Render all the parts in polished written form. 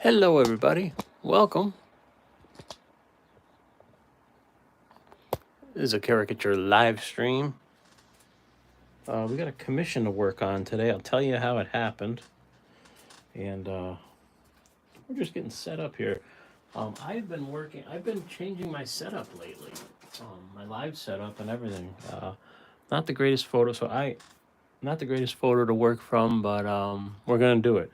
Hello, everybody. Welcome. This is a caricature live stream. We got a commission to work on today. I'll tell you how it happened. And we're just getting set up here. I've been changing my setup lately, my live setup and everything. Not the greatest photo, not the greatest photo to work from, but we're going to do it.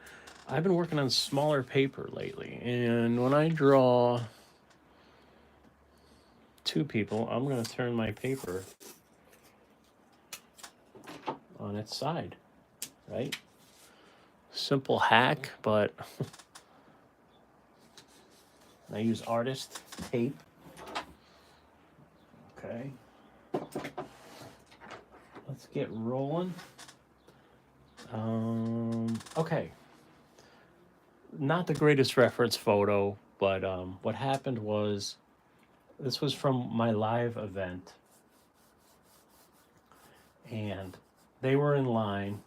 I've been working on smaller paper lately. And when I draw two people, I'm going to turn my paper on its side, right? Simple hack, but I use artist tape. Okay. Let's get rolling. Okay. Not the greatest reference photo, but what happened was this was from my live event, and they were in line,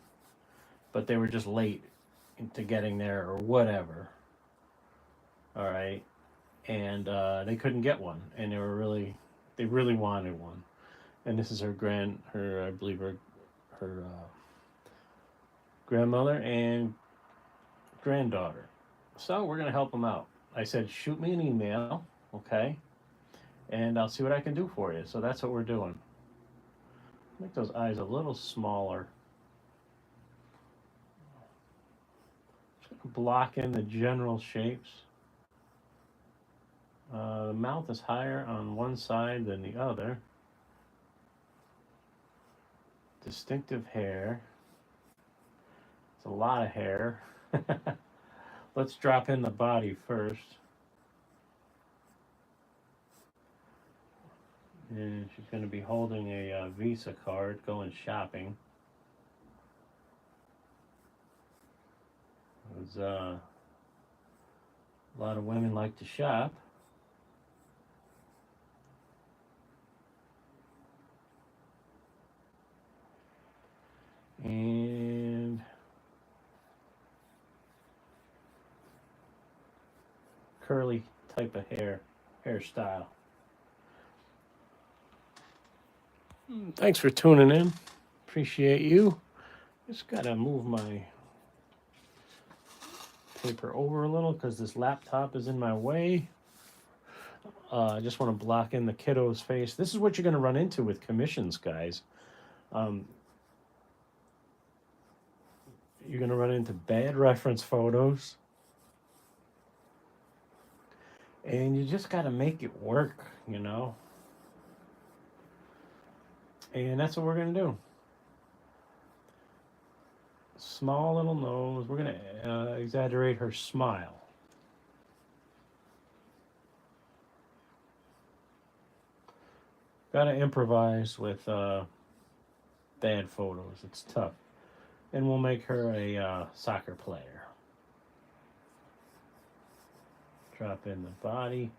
but they were just late into getting there or whatever. All right. And they couldn't get one, and they really wanted one. And this is I believe her grandmother and granddaughter. So we're gonna help them out. I said, shoot me an email, okay, and I'll see what I can do for you. So that's what we're doing. Make those eyes a little smaller. Just gonna block in the general shapes. The mouth is higher on one side than the other. Distinctive hair. It's a lot of hair. Let's drop in the body first. And she's going to be holding a Visa card going shopping. Because a lot of women like to shop. And curly type of hairstyle. Thanks for tuning in. Appreciate you. Just gotta move my paper over a little because this laptop is in my way. I just want to block in the kiddo's face. This is what you're going to run into with commissions, guys. You're going to run into bad reference photos. And you just got to make it work, you know? And that's what we're going to do. Small little nose. We're going to exaggerate her smile. Got to improvise with bad photos. It's tough. And we'll make her a soccer player. Drop in the body.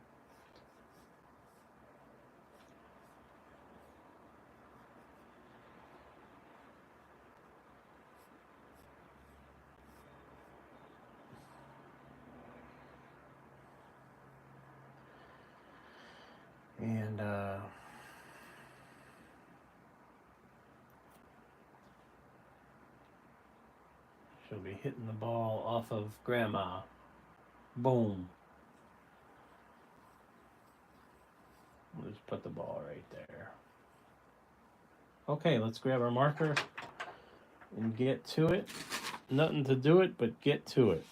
And she'll be hitting the ball off of Grandma. Boom. We'll just put the ball right there. Okay, let's grab our marker and get to it. Nothing to do it, but get to it.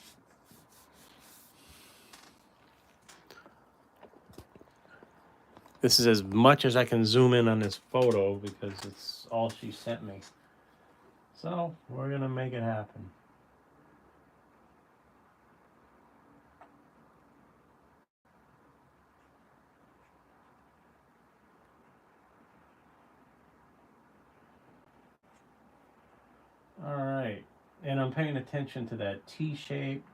This is as much as I can zoom in on this photo because it's all she sent me. So we're gonna make it happen. All right, and I'm paying attention to that T shape,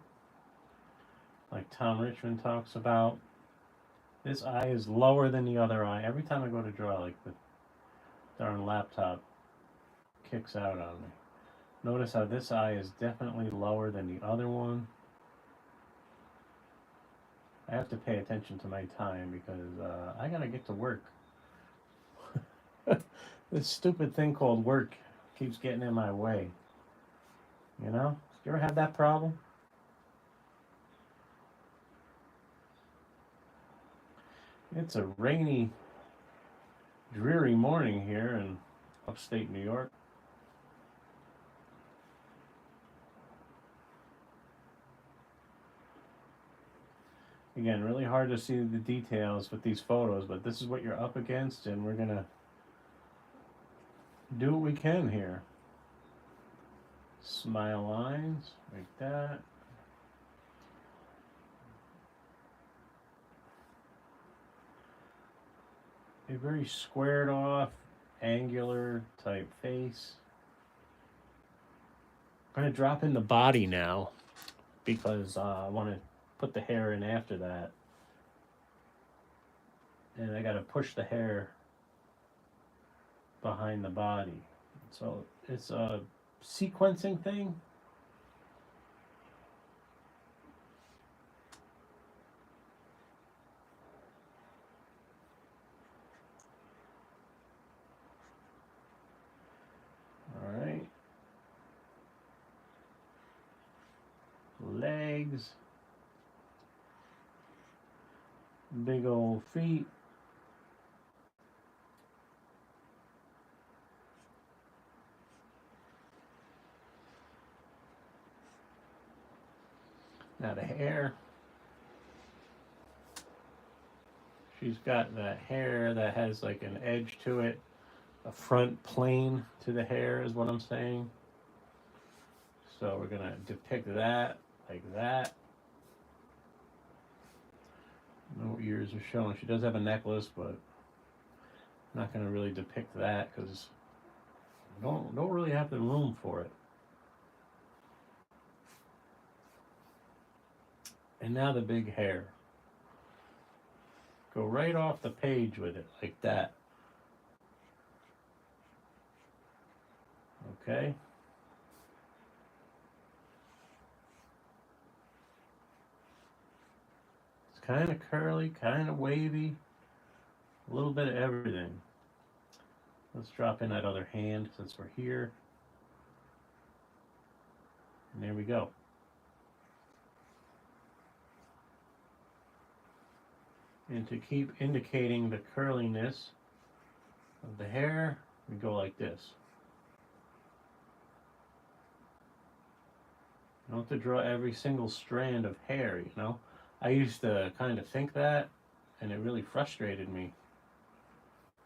like Tom Richmond talks about. This eye is lower than the other eye. Every time I go to draw, like the darn laptop kicks out on me. Notice how this eye is definitely lower than the other one. I have to pay attention to my time because I gotta get to work. This stupid thing called work keeps getting in my way. You know? You ever have that problem? It's a rainy, dreary morning here in upstate New York. Again, really hard to see the details with these photos, but this is what you're up against, and we're gonna do what we can here. Smile lines like that. A very squared off, angular type face. I'm going to drop in the body now because I want to put the hair in after that. And I got to push the hair behind the body. So it's a sequencing thing. All right. Legs. Big old feet. Now the hair. She's got that hair that has like an edge to it. A front plane to the hair is what I'm saying. So we're gonna depict that like that. No ears are shown. She does have a necklace, but I'm not gonna really depict that because don't really have the room for it. And now the big hair. Go right off the page with it like that. Okay. It's kind of curly, kind of wavy, a little bit of everything. Let's drop in that other hand since we're here. And there we go. And to keep indicating the curliness of the hair, we go like this. You don't have to draw every single strand of hair, you know? I used to kind of think that, and it really frustrated me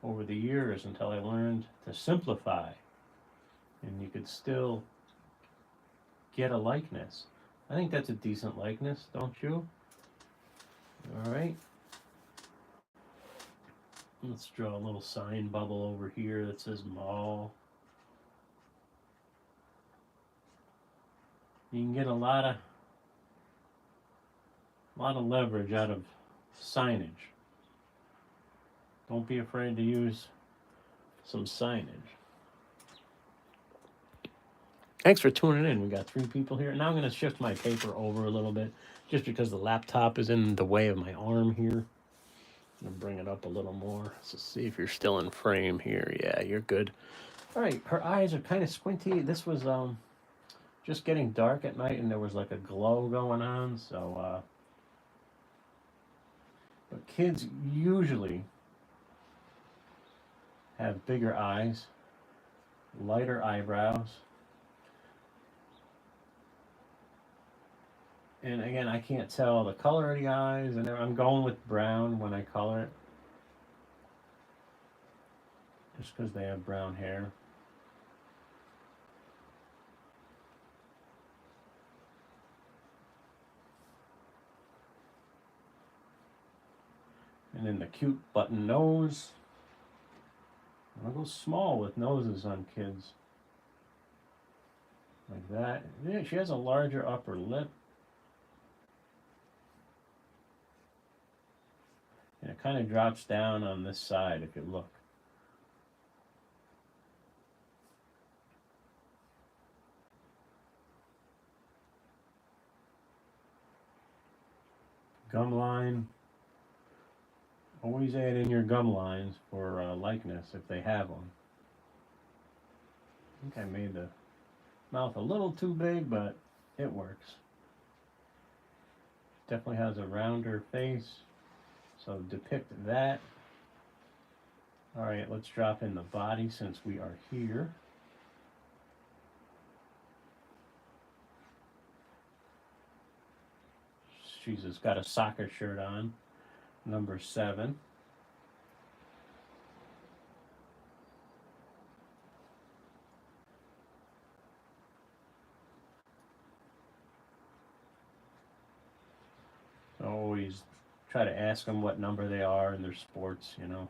over the years until I learned to simplify. And you could still get a likeness. I think that's a decent likeness, don't you? All right. Let's draw a little sign bubble over here that says mall. You can get a lot of leverage out of signage. Don't be afraid to use some signage. Thanks for tuning in. We got 3 people here. Now I'm going to shift my paper over a little bit just because the laptop is in the way of my arm here. I'm going to bring it up a little more. Let's see if you're still in frame here. Yeah, you're good. All right, her eyes are kind of squinty. This was just getting dark at night and there was like a glow going on. So, but kids usually have bigger eyes, lighter eyebrows. And again, I can't tell the color of the eyes, and I'm going with brown when I color it, just because they have brown hair. And then the cute button nose. I'll go small with noses on kids. Like that. Yeah, she has a larger upper lip. And it kind of drops down on this side if you look. Gum line. Always add in your gum lines for likeness if they have them. I think I made the mouth a little too big, but it works. Definitely has a rounder face, so depict that. Alright, let's drop in the body since we are here. She's got a soccer shirt on, number 7. I always try to ask them what number they are in their sports, you know.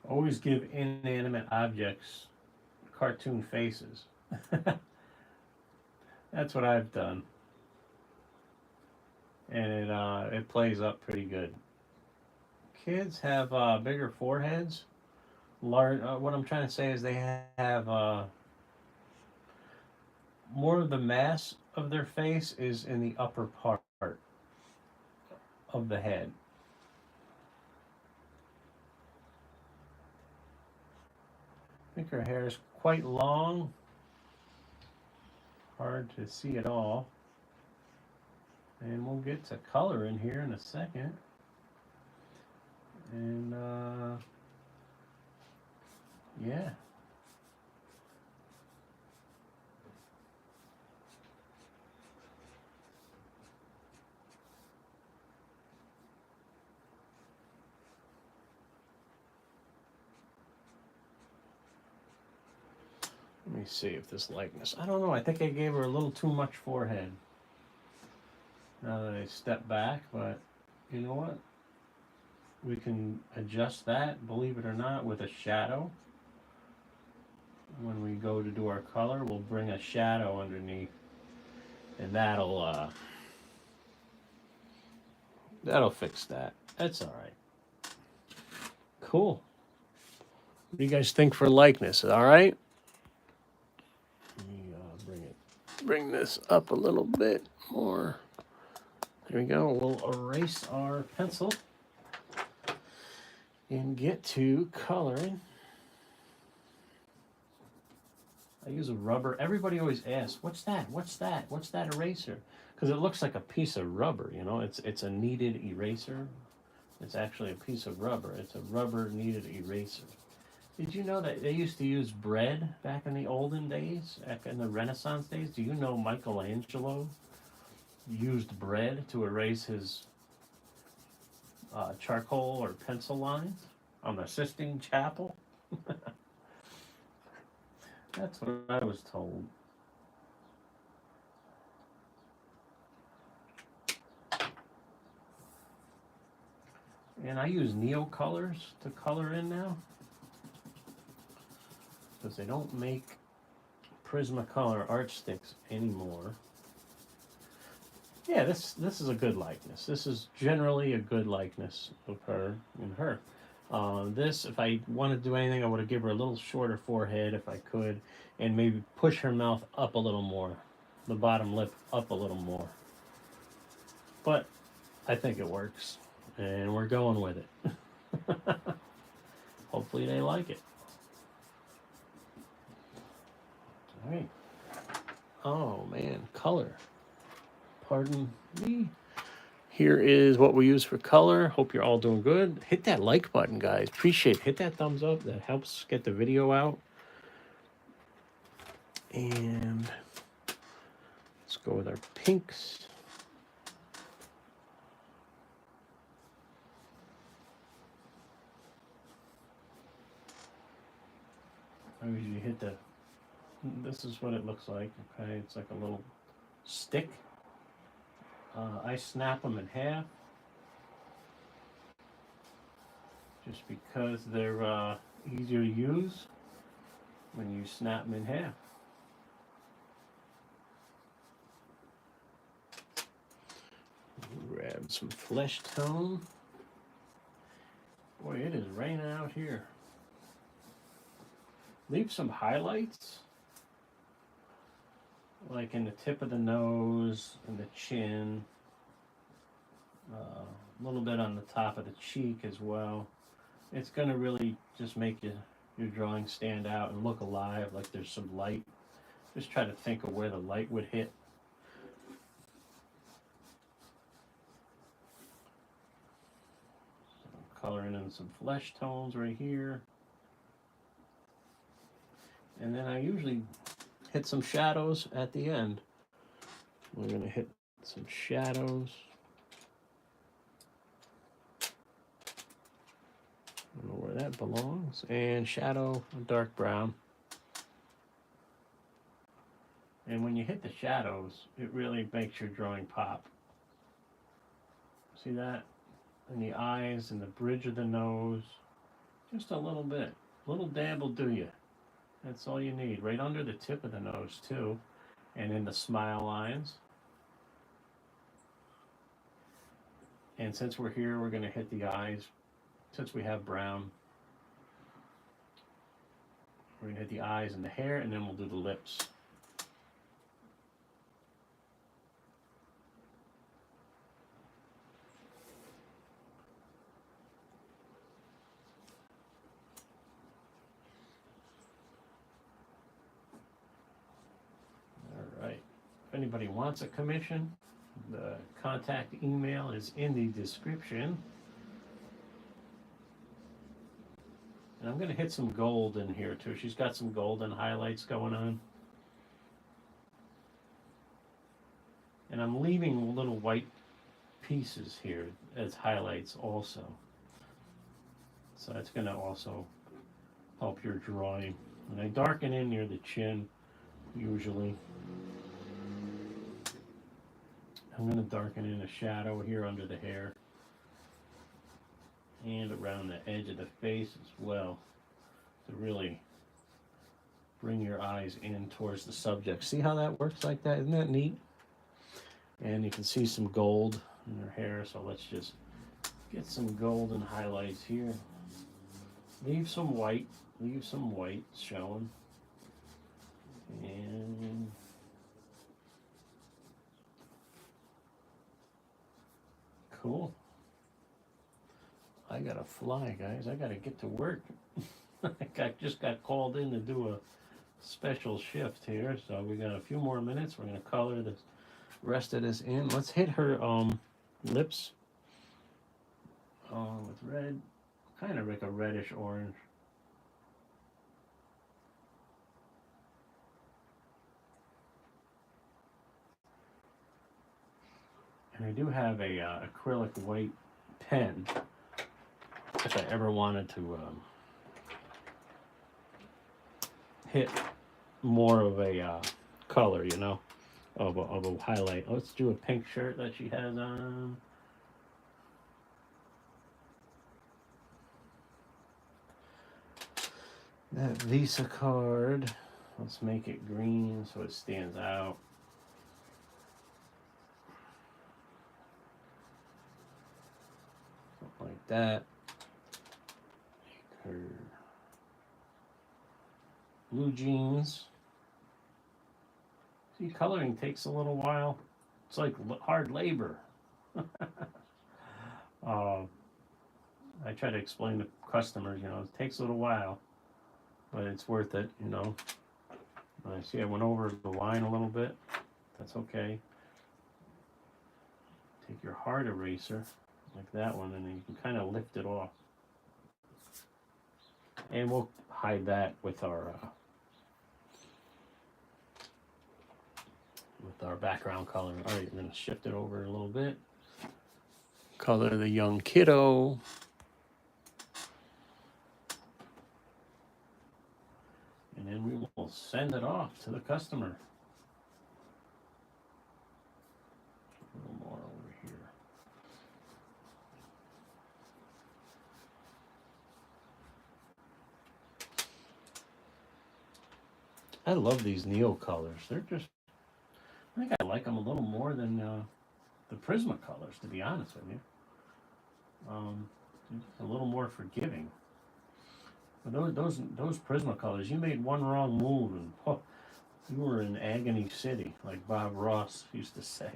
Always give inanimate objects cartoon faces. That's what I've done, and it plays up pretty good. Kids have bigger foreheads. Large. What I'm trying to say is they have more of the mass of their face is in the upper part of the head. I think her hair is quite long. Hard to see it all. And we'll get to color in here in a second. And yeah. Let me see if this likeness. I don't know. I think I gave her a little too much forehead. Now that I step back, but you know what? We can adjust that, believe it or not, with a shadow. When we go to do our color, we'll bring a shadow underneath, and that'll fix that. That's all right. Cool. What do you guys think for likeness? All right. Let me bring this up a little bit more. There we go. We'll erase our pencil and get to coloring. I use a rubber. Everybody always asks, "What's that? What's that? What's that eraser?" Because it looks like a piece of rubber. You know, it's a kneaded eraser. It's actually a piece of rubber. It's a rubber kneaded eraser. Did you know that they used to use bread back in the olden days, back in the Renaissance days? Do you know Michelangelo used bread to erase his charcoal or pencil lines on the Sistine Chapel? That's what I was told. And I use Neo colors to color in now because they don't make Prismacolor art sticks anymore. Yeah, this is a good likeness. This is generally a good likeness of her and her. This, if I wanted to do anything, I would have given her a little shorter forehead if I could, and maybe push her mouth up a little more, the bottom lip up a little more. But I think it works, and we're going with it. Hopefully they like it. All right. Oh man, color. Pardon me. Here is what we use for color. Hope you're all doing good. Hit that like button, guys. Appreciate it. Hit that thumbs up. That helps get the video out. And let's go with our pinks. I usually hit the, this is what it looks like, okay? It's like a little stick. I snap them in half just because they're easier to use when you snap them in half. Grab some flesh tone. Boy, it is raining out here. Leave some highlights, like in the tip of the nose and the chin, a little bit on the top of the cheek as well. It's going to really just make your drawing stand out and look alive, like there's some light. Just try to think of where the light would hit. So coloring in some flesh tones right here. And then I usually hit some shadows at the end. We're going to hit some shadows. I don't know where that belongs. And shadow, dark brown. And when you hit the shadows, it really makes your drawing pop. See that? And the eyes and the bridge of the nose. Just a little bit. A little dab will do you. That's all you need. Right under the tip of the nose, too. And in the smile lines. And since we're here, we're going to hit the eyes. Since we have brown, we're going to hit the eyes and the hair, and then we'll do the lips. All right. If anybody wants a commission, the contact email is in the description. And I'm going to hit some gold in here too. She's got some golden highlights going on. And I'm leaving little white pieces here as highlights also. So that's going to also help your drawing. And I darken in near the chin usually. I'm going to darken in a shadow here under the hair. And around the edge of the face as well, to really bring your eyes in towards the subject. See how that works like that? Isn't that neat? And you can see some gold in her hair, so let's just get some golden highlights here. Leave some white showing. And cool. I gotta fly, guys. I gotta get to work. I just got called in to do a special shift here, so we got a few more minutes. We're gonna color the rest of this in. Let's hit her lips with red, kind of like a reddish orange. And I do have a acrylic white pen if I ever wanted to hit more of a color, you know, of a highlight. Let's do a pink shirt that she has on. That Visa card, let's make it green so it stands out. Something like that. Her blue jeans. See, coloring takes a little while. It's like hard labor. I try to explain to customers, you know, it takes a little while, but it's worth it, you know. I see I went over the line a little bit. That's okay. Take your hard eraser, like that one, and then you can kind of lift it off. And we'll hide that with our background color. All right, we're going to shift it over a little bit. Color the young kiddo. And then we will send it off to the customer. A little more over here. I love these Neo colors. They're just, I think I like them a little more than the Prismacolors, to be honest with you. They're just a little more forgiving. But those Prismacolors, you made one wrong move and oh, you were in agony city, like Bob Ross used to say.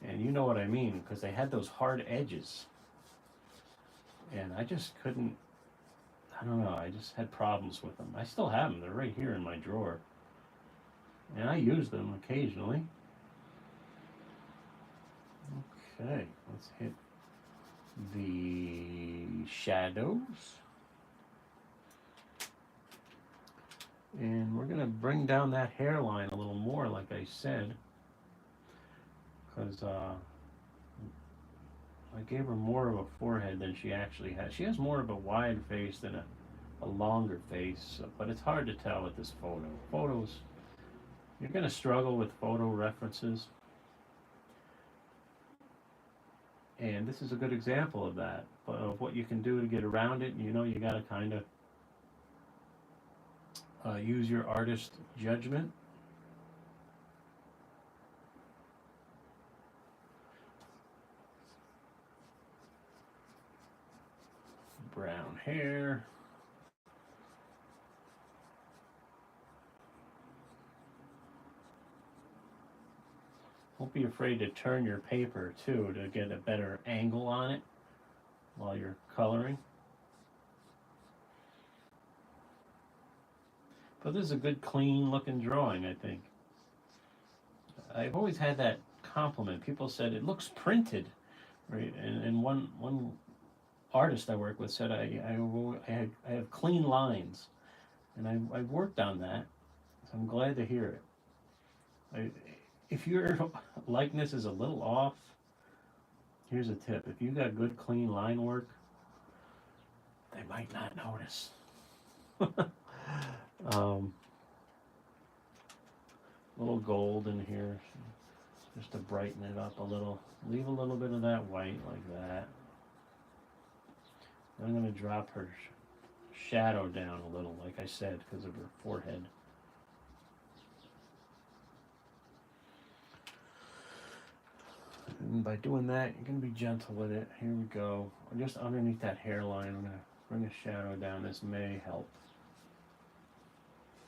And you know what I mean, because they had those hard edges. And I just couldn't, I don't know, I just had problems with them. I still have them, they're right here in my drawer. And I use them occasionally. Okay, let's hit the shadows. And we're going to bring down that hairline a little more, like I said. Because I gave her more of a forehead than she actually has. She has more of a wide face than a longer face. But it's hard to tell with this photo. Photos, you're going to struggle with photo references. And this is a good example of that, of what you can do to get around it. You know, you got to kind of use your artist judgment. Brown hair. Don't be afraid to turn your paper too to get a better angle on it while you're coloring. But this is a good, clean looking drawing, I think. I've always had that compliment. People said it looks printed, right? And one artist I work with said I have clean lines, and I've worked on that. So I'm glad to hear it. If your likeness is a little off, here's a tip. If you got good, clean line work, they might not notice. Little gold in here, just to brighten it up a little. Leave a little bit of that white like that. I'm going to drop her shadow down a little, like I said, because of her forehead. And by doing that, you're going to be gentle with it. Here we go. Just underneath that hairline, I'm going to bring a shadow down. This may help.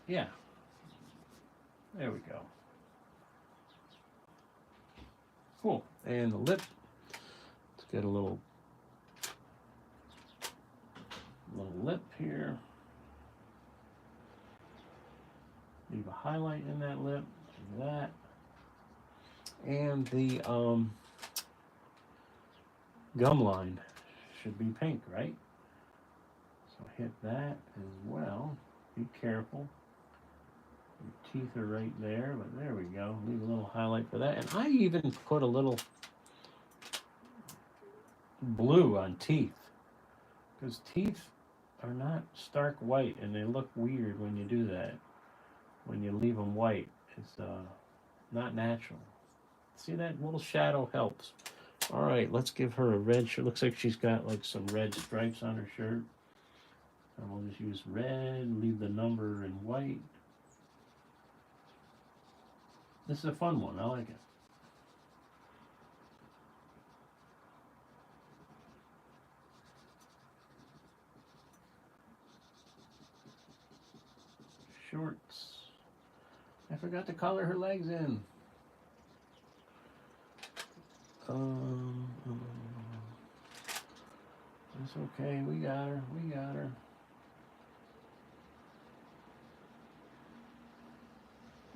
Yeah. There we go. Cool. And the lip. Let's get a little lip here. Leave a highlight in that lip. Like that. And the gum line should be pink, right? So hit that as well. Be careful. Your teeth are right there, but there we go. Leave a little highlight for that. And I even put a little blue on teeth, because teeth are not stark white and they look weird when you do that. When you leave them white, it's not natural. See, that little shadow helps. All right, let's give her a red shirt. Looks like she's got like some red stripes on her shirt. And we'll just use red, leave the number in white. This is a fun one, I like it. Shorts. I forgot to color her legs in. It's okay, we got her, we got her.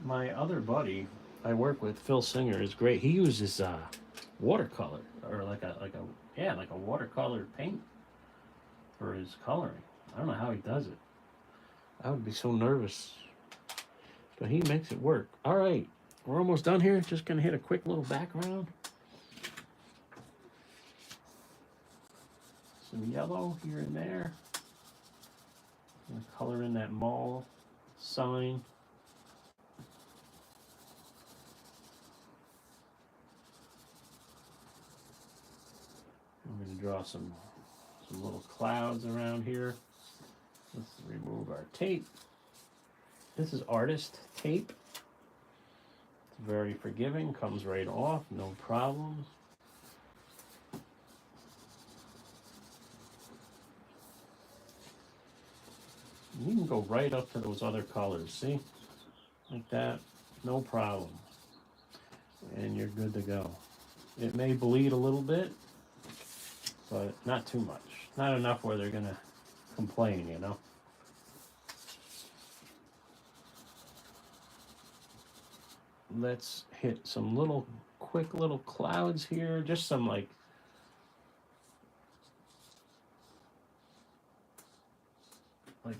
My other buddy I work with, Phil Singer, is great. He uses watercolor, or like a watercolor paint for his coloring. I don't know how he does it. I would be so nervous, but he makes it work. All right, we're almost done here. Just gonna hit a quick little background. Some yellow here and there. I'm gonna color in that mall sign. I'm going to draw some little clouds around here. Let's remove our tape. This is artist tape. It's very forgiving, comes right off, no problems. You can go right up to those other colors, see? Like that, no problem. And you're good to go. It may bleed a little bit, but not too much. Not enough where they're gonna complain, you know? Let's hit some little, quick little clouds here. Just some like,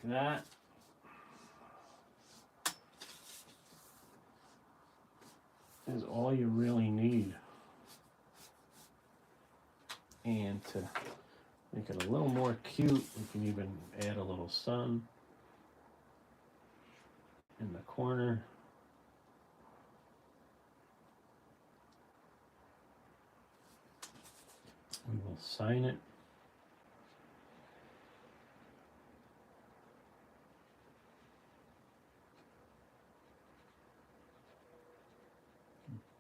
that. Is all you really need. And to make it a little more cute, we can even add a little sun in the corner. We will sign it.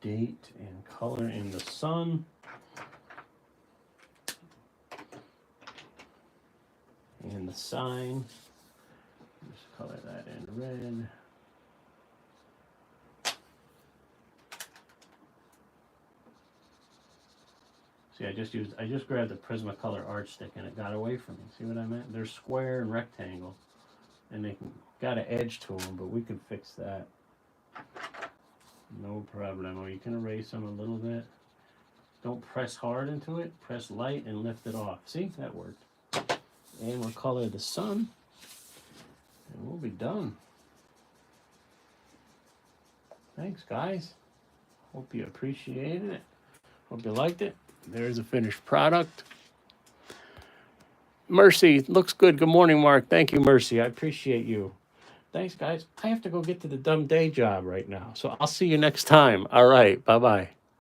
Date and color in the sun. And the sign. Just color that in red. See, I just grabbed the Prismacolor art stick and it got away from me. See what I meant? They're square and rectangle, and they got an edge to them, but we can fix that. No problemo. You can erase them a little bit. Don't press hard into it. Press light and lift it off. See, that worked. And we'll color the sun, and we'll be done. Thanks, guys. Hope you appreciated it. Hope you liked it. There's a finished product. Mercy, looks good. Good morning, Mark. Thank you, Mercy. I appreciate you. Thanks, guys. I have to go get to the dumb day job right now. So I'll see you next time. All right. Bye-bye.